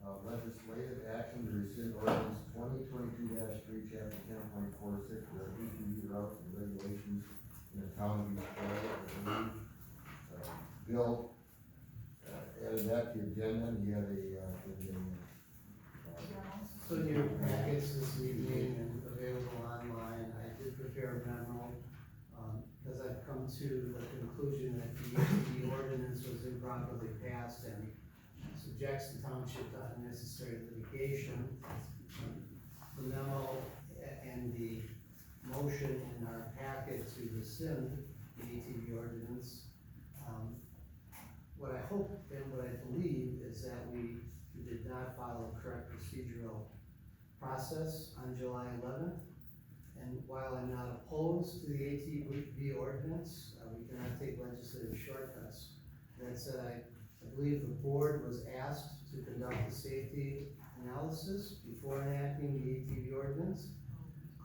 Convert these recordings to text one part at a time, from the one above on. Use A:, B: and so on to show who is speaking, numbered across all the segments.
A: Legislative action to rescind ordinance 2022-3, chapter 10.46, the ATV routes and regulations in the town of East Troy. I believe, Bill, added that to the agenda, and he had
B: So in your packets this evening and available online, I did prepare a memo, because I've come to the conclusion that the ATV ordinance was improperly passed and subjects the township to unnecessary litigation. The memo and the motion in our packet to rescind the ATV ordinance. What I hope and what I believe is that we did not follow correct procedural process on July 11th. And while I'm not opposed to the ATV ordinance, we cannot take legislative shortcuts. That said, I believe the board was asked to conduct a safety analysis before enacting the ATV ordinance.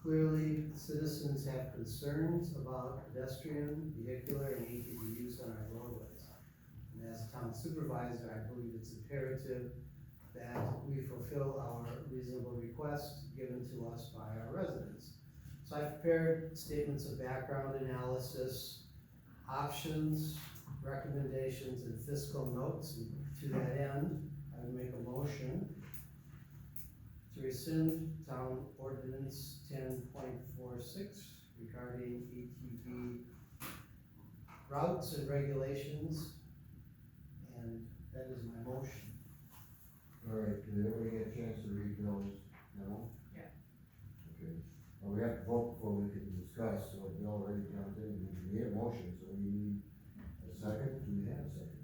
B: Clearly, citizens have concerns about pedestrian, vehicular, and ATV use on our roadways. And as a town supervisor, I believe it's imperative that we fulfill our reasonable request given to us by our residents. So I've prepared statements of background analysis, options, recommendations, and fiscal notes. And to that end, I would make a motion to rescind town ordinance 10.46 regarding ATV routes and regulations, and that is my motion.
A: All right, did everybody get a chance to read Bill's memo?
C: Yeah.
A: Okay, well, we have to vote before we can discuss, so Bill already jumped in, we made a motion, so we need a second. Do we have a second?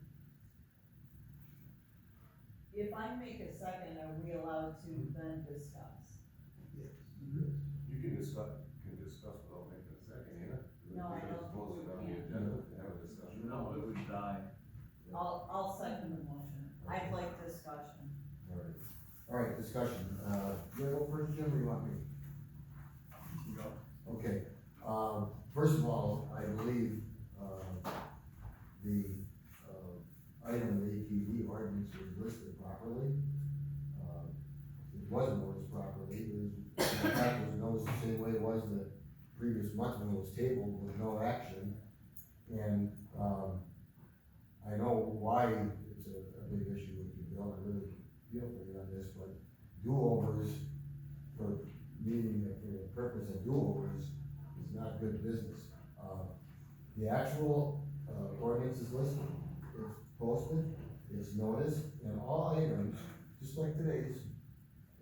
C: If I make a second, are we allowed to then discuss?
B: Yes.
D: You can discuss without making a second, yeah?
C: No, I don't think we
D: Post it on the
C: can.
D: agenda to have a discussion.
E: No, it would die.
C: I'll second the motion. I'd like discussion.
A: All right, discussion, you wanna go first, Jim, or you want me?
E: You go.
A: Okay, first of all, I believe, the, item, the ATV ordinance was listed properly. It wasn't noticed properly, it was, in fact, it was noticed the same way it was the previous month when it was tabled with no action. And, I know why it's a big issue with you, Bill, I really feel for you on this, but do-overs for the purpose of do-overs is not good business. The actual, ordinance is listed, it's posted, it's noticed, and all items, just like today's,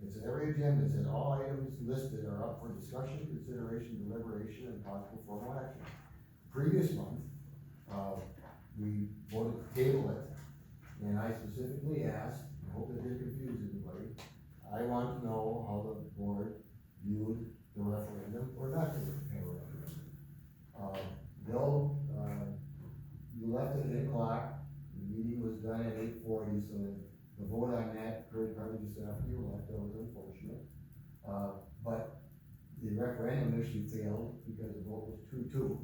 A: it's every agenda, it said all items listed are up for discussion, consideration, deliberation, and possible formal action. Previous month, we voted to table it, and I specifically asked, I hope that didn't confuse anybody, I want to know how the board viewed the referendum or not to have a referendum. Bill, you left at 8 o'clock, the meeting was done at 8:40, so the vote on that occurred probably just after you left, that was unfortunate. But the referendum issue failed because the vote was 2-2.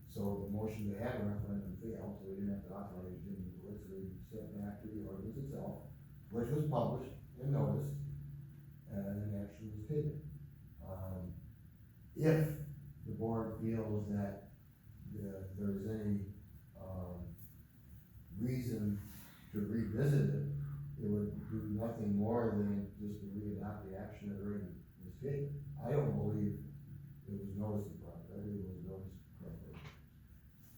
A: So the motion to have a referendum failed, so we didn't have to authorize Jim to do it, so we sent back to the ordinance itself, which was published and noticed, and an action was taken. If the board feels that there's any, reason to revisit it, it would do nothing more than just to re-adopt the action that already was taken. I don't believe it was noticed properly, I believe it was noticed properly.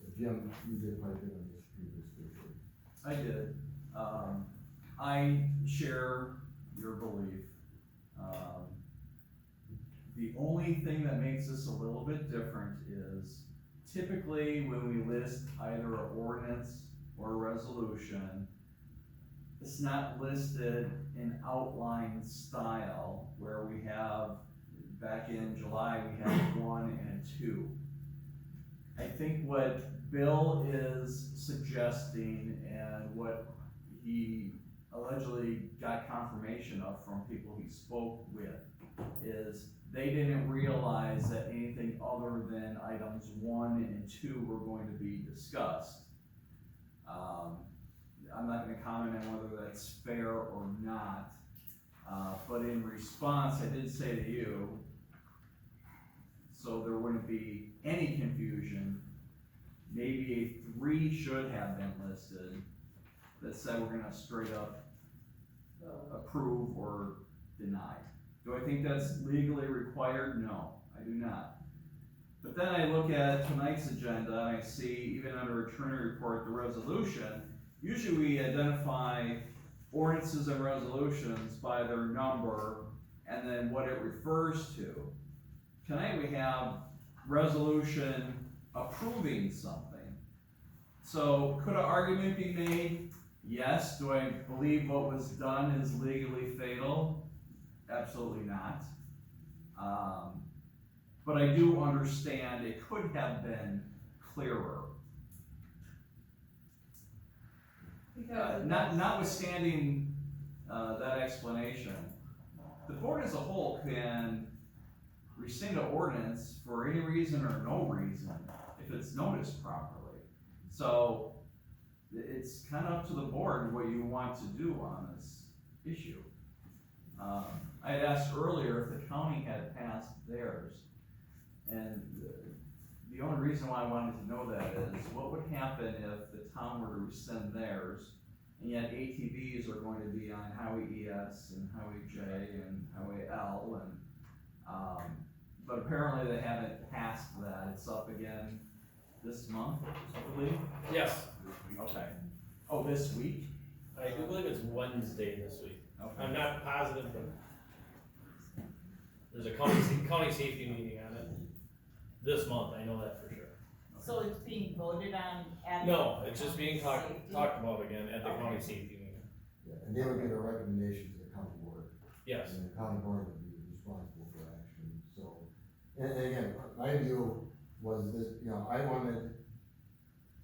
A: But Jim, you did quite a bit on this previously.
E: I did. I share your belief. The only thing that makes this a little bit different is typically when we list either an ordinance or a resolution, it's not listed in outline style where we have, back in July, we had 1 and 2. I think what Bill is suggesting and what he allegedly got confirmation of from people he spoke with is they didn't realize that anything other than items 1 and 2 were going to be discussed. I'm not gonna comment on whether that's fair or not. But in response, I did say to you, so there wouldn't be any confusion, maybe a 3 should have been listed that said we're gonna straight up approve or deny. Do I think that's legally required? No, I do not. But then I look at tonight's agenda and I see, even under attorney report, the resolution, usually we identify ordinances and resolutions by their number and then what it refers to. Tonight we have resolution approving something. So could an argument be made? Yes. Do I believe what was done is legally fatal? Absolutely not. But I do understand it could have been clearer. Notwithstanding that explanation, the board as a whole can rescind an ordinance for any reason or no reason if it's noticed properly. So it's kind of up to the board what you want to do on this issue. I had asked earlier if the county had passed theirs, and the only reason why I wanted to know that is what would happen if the town were to rescind theirs, and yet ATVs are going to be on Highway ES and Highway J and Highway L, and but apparently they haven't passed that. It's up again this month, I believe.
F: Yes,
E: Okay. Oh, this week?
F: I do believe it's Wednesday this week.
E: Okay.
F: I'm not positive, but there's a county safety meeting on it this month, I know that for sure.
C: So it's being voted on at?
F: No, it's just being talked
C: Safety?
F: about again at the
C: Okay.
F: county safety meeting.
A: Yeah, and they would give a recommendation to the county board.
F: Yes,
A: And the county board would be responsible for action, so. And again, my view was this, I wanted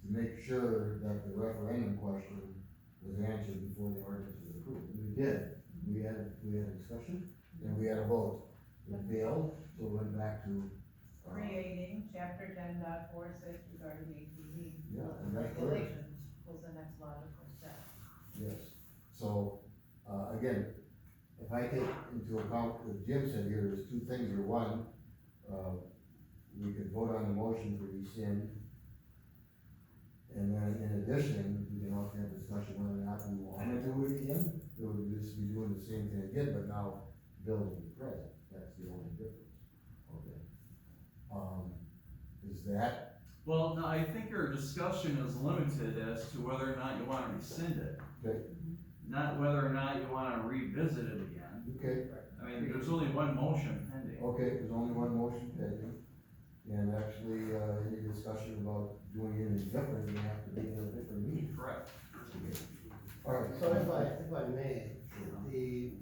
A: to make sure that the referendum question was answered before the ordinance was approved. And we did. We had a discussion, and we had a vote. It failed, so we went back to,
C: Creating chapter 10.46 regarding ATV.
A: Yeah, and that's correct.
C: Regulations was the next logical step.
A: yes. So, again, if I take into account what Jim said here, there's 2 things here. One, we could vote on the motion to rescind. And then in addition, we can also have discussion whether or not we want to do it again. It would just be doing the same thing again, but now building the present. That's the only difference. Okay. Is that,
E: Well, no, I think your discussion is limited as to whether or not you wanna rescind it,
A: okay,
E: not whether or not you wanna revisit it again.
A: okay,
E: I mean, there's only one motion pending.
A: okay, there's only one motion pending. And actually, any discussion about doing anything different, we have to be in a different meeting.
E: Correct.
A: All right.
B: So if I may, the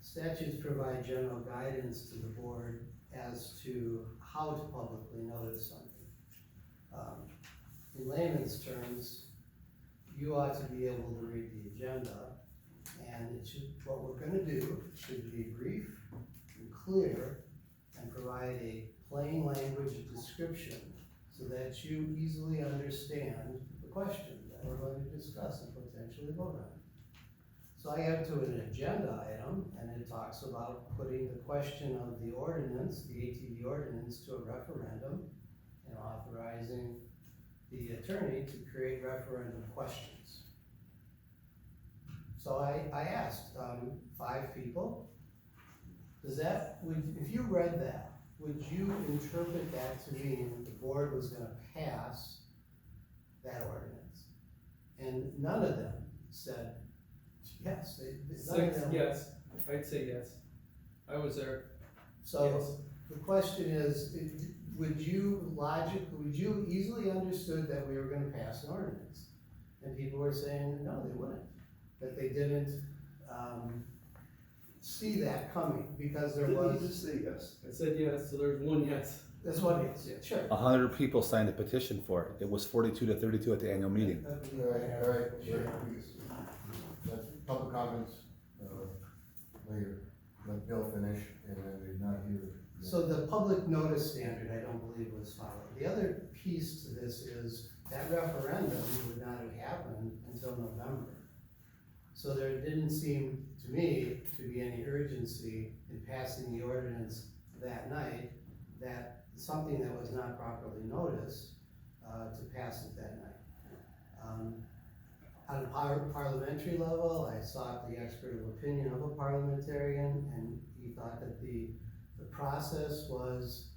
B: statutes provide general guidance to the board as to how to publicly notice something. In layman's terms, you ought to be able to read the agenda, and what we're gonna do should be brief and clear, and provide a plain language description so that you easily understand the question that we're going to discuss and potentially vote on. So I have to an agenda item, and it talks about putting the question of the ordinance, the ATV ordinance, to a referendum, and authorizing the attorney to create referendum questions. So I asked, 5 people, if you read that, would you interpret that to mean that the board was gonna pass that ordinance? And none of them said yes, none of them.
G: Yes, I'd say yes. I was there.
B: So the question is, would you easily understood that we were gonna pass an ordinance? And people were saying, no, they wouldn't, that they didn't, see that coming, because there was.
D: just say yes?
G: I said yes, so there's one yes.
B: That's what it is, sure.
H: 100 people signed a petition for it. It was 42 to 32 at the annual meeting.
A: All right, sure. That's public comments, later. Let Bill finish, and then we're not here.
B: So the public notice standard, I don't believe was followed. The other piece to this is that referendum would not have happened until November. So there didn't seem to me to be any urgency in passing the ordinance that night, that something that was not properly noticed, to pass it that night. On a parliamentary level, I sought the expert opinion of a parliamentarian, and he thought that the process was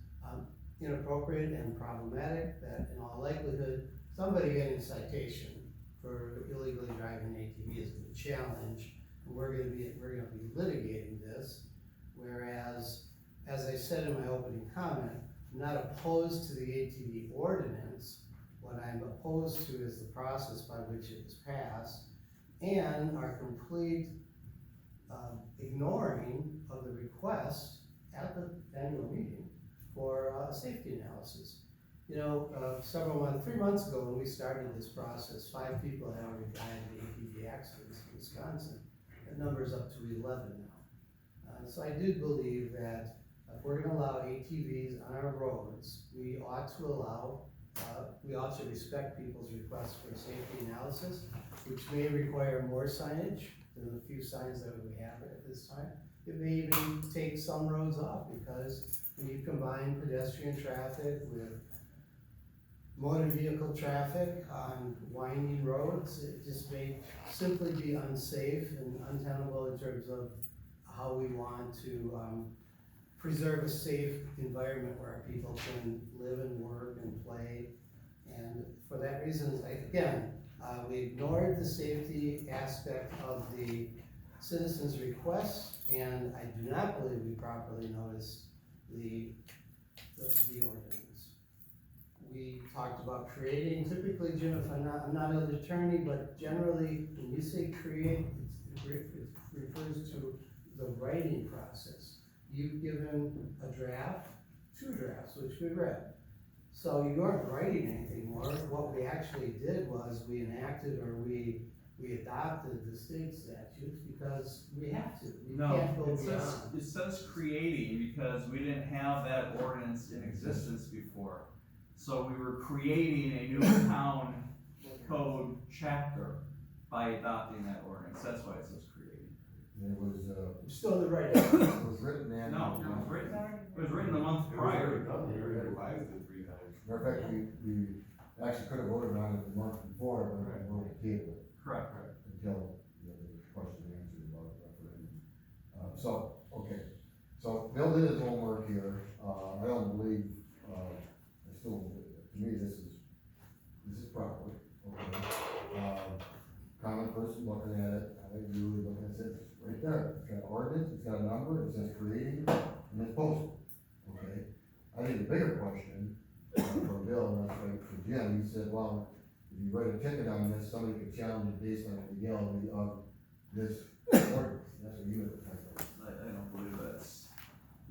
B: inappropriate and problematic, that in all likelihood, somebody getting a citation for illegally driving an ATV is a challenge, and we're gonna be litigating this, whereas, as I said in my opening comment, I'm not opposed to the ATV ordinance. What I'm opposed to is the process by which it was passed, and our complete ignoring of the request at the annual meeting for a safety analysis. You know, 3 months ago, when we started this process, 5 people had already died in ATV accidents in Wisconsin. That number's up to 11 now. So I do believe that if we're gonna allow ATVs on our roads, we ought to respect people's requests for safety analysis, which may require more signage than the few signs that we have at this time. It may even take some roads off, because when you combine pedestrian traffic with motor vehicle traffic on winding roads, it just may simply be unsafe and untenable in terms of how we want to preserve a safe environment where our people can live and work and play. And for that reason, we ignored the safety aspect of the citizens' request, and I do not believe we properly noticed the ordinance. We talked about creating, typically, Jim, if I'm not an attorney, but generally, when you say create, it refers to the writing process. You've given a draft, 2 drafts, which we read. So you aren't writing anything more. What we actually did was we enacted, or we adopted the state statutes because we have to. We can't go beyond.
E: It says creating because we didn't have that ordinance in existence before. So we were creating a new town code chapter by adopting that ordinance. That's why it says creating.
A: And it was,
B: We're still in the right.
A: it was written and.
E: No, it was written the month
D: It was already
E: prior.
D: done, we already revised it 3 times.
A: Matter of fact, we actually could have voted on it the month before, but we were table it
E: Correct.
A: until, you know, the question and answer about the referendum. So Bill did his homework here. I don't believe, to me, this is proper, okay? Common person looking at it, I think you really looking at it, it's right there. It's got ordinance, it's got a number, it says creating, and it's posted, okay? I think the bigger question, for Bill, and that's right for Jim, he said, well, if you write a ticket on this, somebody could challenge it based on the legality of this ordinance. That's what you would think.
E: I don't believe that's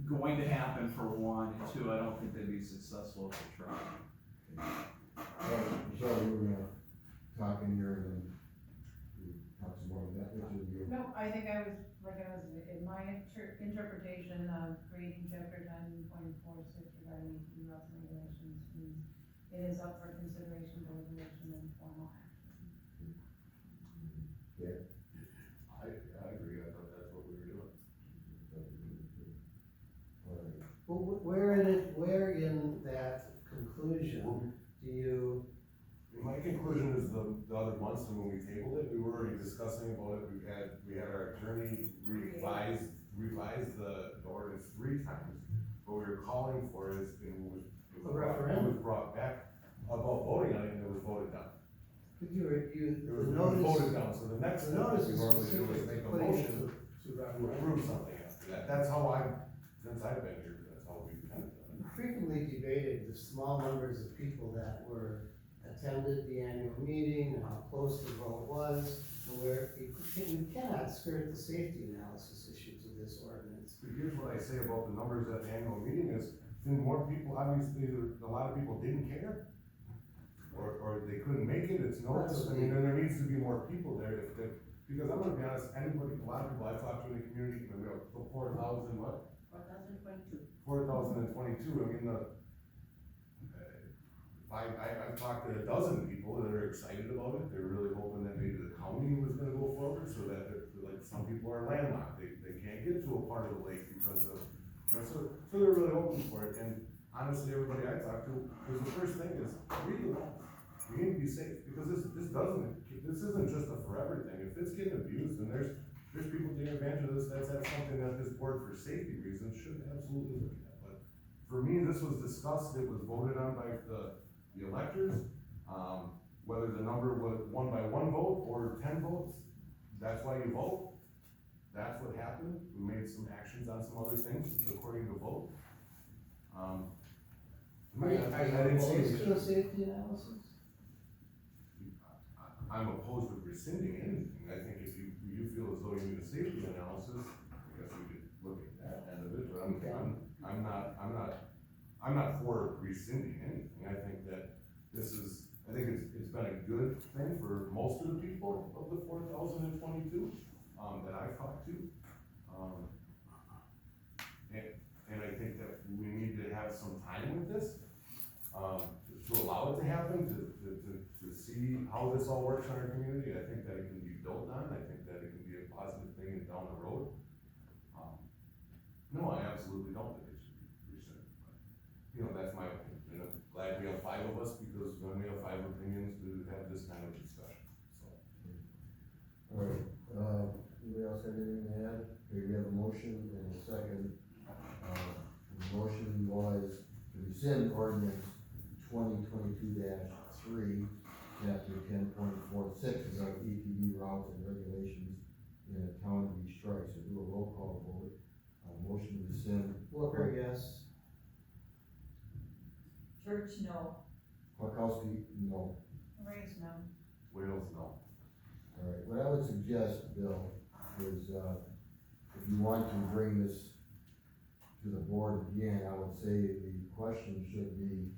E: going to happen, for one, and 2, I don't think they'd be successful if they tried.
A: Michelle, you were gonna talk in here, and then we talk some more of that, which is you.
I: No, I think I was in my interpretation of creating chapter 10.46 regarding ATV laws and regulations means it is up for consideration, deliberation, and formal action.
D: I agree, I thought that's what we were doing.
B: Well, where in that conclusion do you?
D: My conclusion is the other months, and when we tabled it, we were already discussing about it, we had our attorney revise the ordinance 3 times. What we were calling for is,
B: A referendum.
D: it was brought back about voting on it, and it was voted down.
B: But
D: It was
B: the notice.
D: voted down, so the next
B: The
D: step
B: notice
D: we
B: is
D: normally do is
B: specific
D: make
B: to
D: a
B: putting it
D: motion
B: to
D: to
B: referendum.
D: approve something after that. That's how since I've been here, that's how we've kind of done it.
B: We frequently debated the small numbers of people that attended the annual meeting and how close the vote was, and we cannot skirt the safety analysis issues of this ordinance.
D: But here's what I say about the numbers at the annual meeting is, then more people, obviously, a lot of people didn't care. Or they couldn't make it, it's noticed, I mean, then there needs to be more people there, because I'm gonna be honest, a lot of people I've talked to in the community, you know, 4,000 what?
I: 4022.
D: 4,022, I mean, I've talked to a dozen people that are excited about it, they're really hoping that maybe the county was gonna go forward, so that, like some people are landlocked, they can't get to a part of the lake because of, you know, so they're really open for it, and honestly, everybody I talk to, because the first thing is, read the laws. You need to be safe, because this isn't just a forever thing, if it's getting abused, and there's people taking advantage of this, that's something that this board for safety reasons should absolutely look at, but for me, this was discussed, it was voted on by the electors, whether the number was 1 by 1 vote or 10 votes, that's why you vote. That's what happened. We made some actions on some other things according to vote. I didn't see
B: Opposed
D: it.
B: to a safety analysis?
D: I'm opposed to rescinding anything. I think if you feel as though you need a safety analysis, I guess we could look at that end of it, but I'm not for rescinding anything. I think that I think it's been a good thing for most of the people of the 4,022, that I've talked to. And I think that we need to have some time with this, to allow it to happen, to see how this all works in our community. I think that it can be built on, I think that it can be a positive thing down the road. No, I absolutely don't think it should be rescinded, but, you know, that's my opinion. And I'm glad we have 5 of us, because then we have 5 opinions to have this kind of discussion, so.
A: Alright, anybody else have anything to add? Okay, we have a motion and a second. The motion was to rescind ordinance 2022-3, chapter 10.46 about ATV routes and regulations in a town of East Troy. So do a roll call vote. Motion to rescind.
B: Walker, yes.
C: Church, no.
A: Polkowski, no.
I: Raise no.
D: Wales, no.
A: Alright, what I would suggest, Bill, is, if you want to bring this to the board again, I would say the question should be,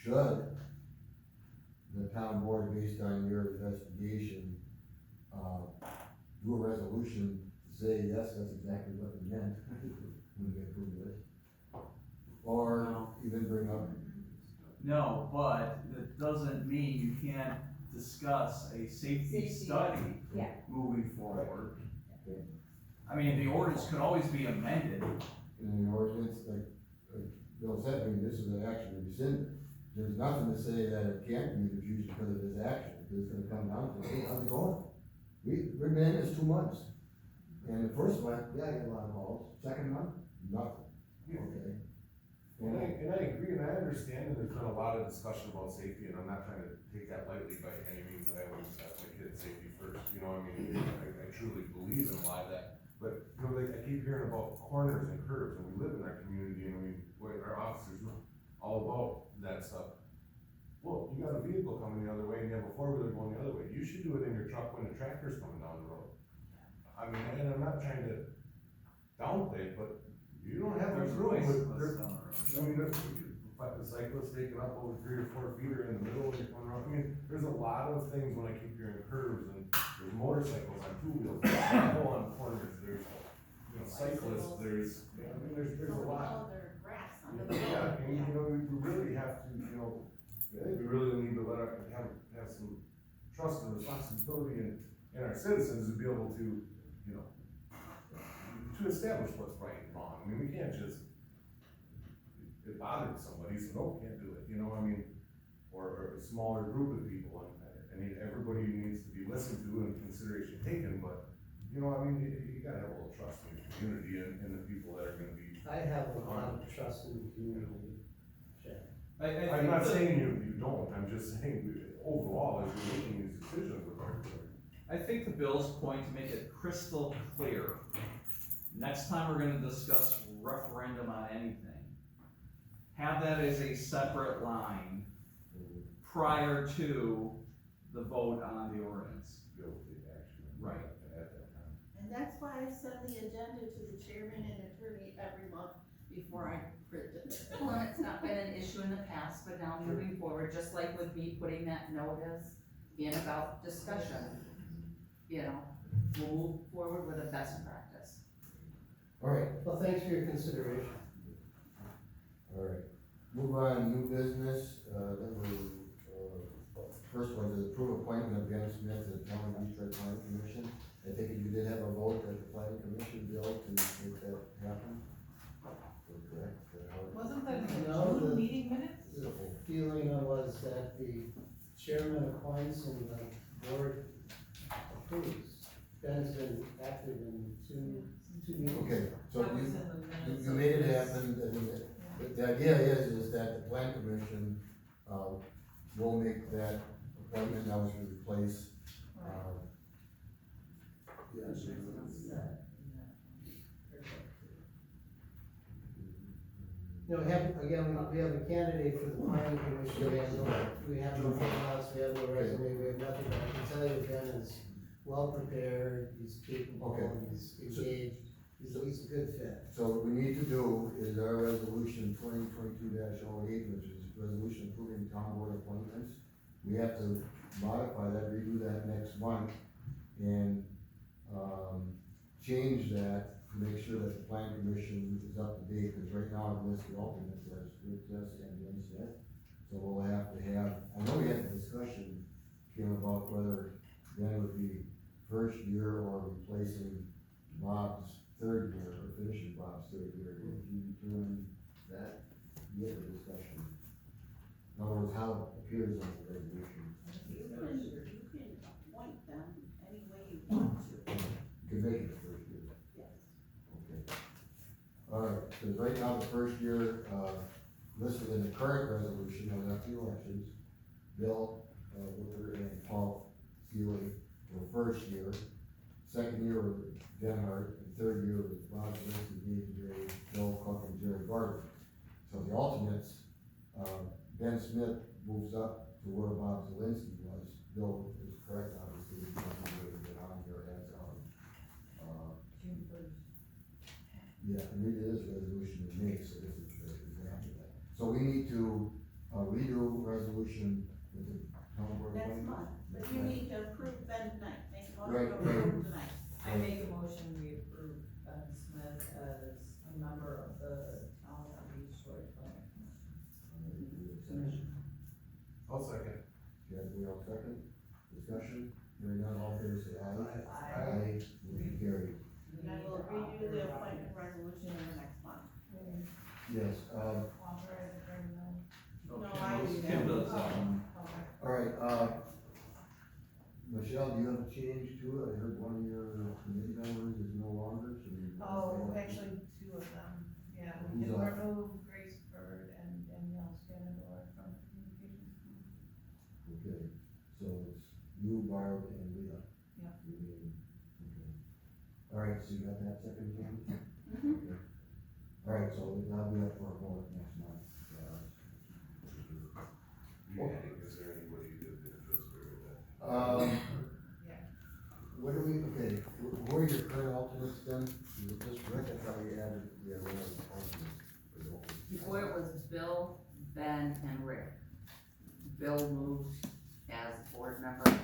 A: should the town board, based on your investigation, do a resolution to say, yes, that's exactly what we meant when we approved this? Or even bring up,
E: No, but that doesn't mean you can't discuss a safety
C: Safety,
E: study
C: yeah.
E: moving forward.
A: Okay.
E: I mean, the ordinance could always be amended.
A: in the ordinance, like Bill said, I mean, this is an action to rescind. There's nothing to say that it can't be refused because of this action, because it's gonna come down to, hey, how's it going? We've been in this 2 months, and the first month, yeah, I get a lot of calls, second month, nothing, okay?
D: And I agree, and I understand, and there's been a lot of discussion about safety, and I'm not trying to take that lightly by any means. I always ask my kids safety first, you know, I mean, I truly believe in a lot of that. But, you know, like, I keep hearing about corners and curves, and we live in our community, and our officers know all about that stuff. Well, you got a vehicle coming the other way, and you have a 4-wheeler going the other way, you should do it in your truck when the tractor's coming down the road. I mean, and I'm not trying to downplay it, but you don't have
E: There's
D: much room
E: bicyclists
D: with,
E: down the road.
D: I mean, like the cyclist taking up over 3 or 4 feet or in the middle when you're going around. I mean, there's a lot of things when I keep hearing curves, and there's motorcycles on 2 wheels, there's people on corners, there's, you know, cyclists, there's, I mean, there's a lot.
C: Their grass on
D: Yeah, and you know, we really have to, you know, I think we really need to have some trust and responsibility in our citizens to be able to, you know, to establish what's right and wrong. I mean, we can't just, it bothered somebody, so no, can't do it, you know, I mean, or a smaller group of people, and I mean, everybody needs to be listened to and consideration taken, but, you know, I mean, you gotta have a little trust in the community and the people that are gonna be.
B: I have a lot of trust in the community, Chad.
D: I'm not saying you don't, I'm just saying, overall, as you're making these decisions with our.
E: I think to Bill's point, to make it crystal clear, next time we're gonna discuss referendum on anything, have that as a separate line prior to the vote on the ordinance.
D: Be able to take action.
E: Right.
D: At that time.
J: And that's why I send the agenda to the chairman and attorney every month before I print it.
K: Well, and it's not been an issue in the past, but now moving forward, just like with me putting that note as in about discussion, you know, we'll move forward with a best practice.
A: alright,
B: Well, thanks for your consideration.
A: alright. Move on, new business, then first one is approve appointment of Ben Smith to the Town of East Troy Planning Commission. I think you did have a vote at the planning commission, Bill, to make that happen. Correct?
I: Wasn't that in the
B: No,
I: June
B: the-
I: meeting minutes?
B: The feeling was that the chairman appoints and the board approves. Ben's been active in two meetings.
A: Okay, so
C: That was
A: you,
C: in the minutes.
A: you made it happen, I mean, the idea is that the plan commission, will make that appointment, now to replace,
B: You know, we have a candidate for the planning commission, we have no files, we have no resume, we have nothing, but I can tell you Ben is well prepared, he's capable,
A: Okay.
B: he's engaged, he's a good fit.
A: So what we need to do is our resolution 2022-08, which is resolution approving town board appointments. We have to modify that, redo that next month, and, change that to make sure that the plan commission is up to date, because right now I've listed alternates as Rick Jess and Ben Smith. So we'll have to have, I know we had a discussion, Kim, about whether Ben would be first year or replacing Bob's third year, or finishing Bob's third year. If you determine that, we had a discussion. In other words, how it appears on the resolution.
J: You can appoint them any way you want to,
A: You can make it the first year.
J: yes.
A: Okay. All right, because right now, the first year, listed in the current resolution, was after the elections, Bill, Whipper and Paul Seeley were first year. Second year was Denhart, and third year was Bob Zelinski, Dave Gray, Bill Cook, and Jerry Gardner. So the alternates, Ben Smith moves up to where Bob Zelinski was. Bill is correct, obviously, he doesn't get on here as,
C: June first.
A: yeah, and we did this resolution in May, so this is exactly that. So we need to, redo resolution with the town board.
J: Next
A: appointment.
J: month, but you need to approve Ben tonight, make a motion
A: Right,
J: to approve tonight.
C: I make a motion, we approve Ben Smith as a member of the town of East Shore Planning Commission.
D: I'll second.
A: Yeah, we all second, discussion, hearing none, all fair say aye.
C: Aye.
A: Motion carried.
J: And I will redo the appointment resolution in the next month.
A: Yes,
I: Authorize the terminal.
J: No, I do
E: Kim
J: that.
E: does,
I: Okay.
A: all right, Michelle, do you have a change to it? I heard one of your committee members is no longer, so you.
I: Oh, actually, two of them, yeah, we
A: Who's
I: did
A: off?
I: remove Grace Bird and Danielle Scanador from communications.
A: Okay, so it's you, Barb, and Leah.
I: Yeah.
A: You mean, okay. All right, so you got that second, Kim?
J: Mhm.
A: Okay. All right, so that'll be up for a vote next month.
D: Is there anybody that interested in that?
I: Yeah.
A: What do we, okay, who are your current alternates then? Is it just Rick? I thought we added, we had one alternate.
K: Before it was Bill, Ben, and Rick. Bill moved as board member,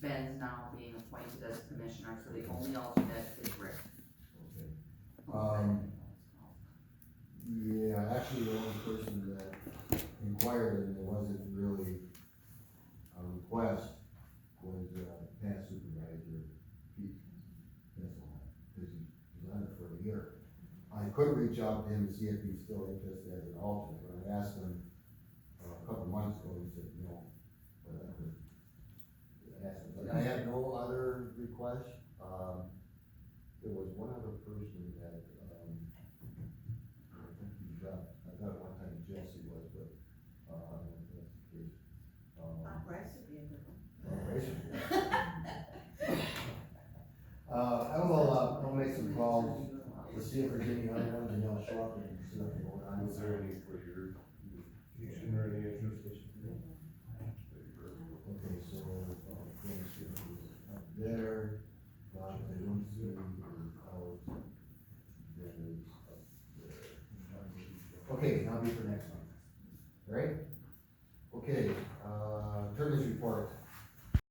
K: Ben's now being appointed as commissioner, so the only alternate is Rick.
A: Okay. Yeah, actually, the only person that inquired, and there wasn't really a request, was, past supervisor Pete. That's all, because he's on it for a year. I could reach out to him to see if he's still interested as an alternate, but I asked him a couple months ago, he said no. But I could ask him, but I had no other requests. There was one other person that, I think he dropped, I thought at one time Jesse was, but, I don't know if that's the case.
J: Bryce would be a good one.
A: I will, I'll make some calls to see if there's any other ones, and I'll show up and see what's going on.
D: Was there any for your communication or any interest?
A: Okay, so, James is up there, Bob, I don't see him out, Ben is up there. Okay, that'll be for next month, all right?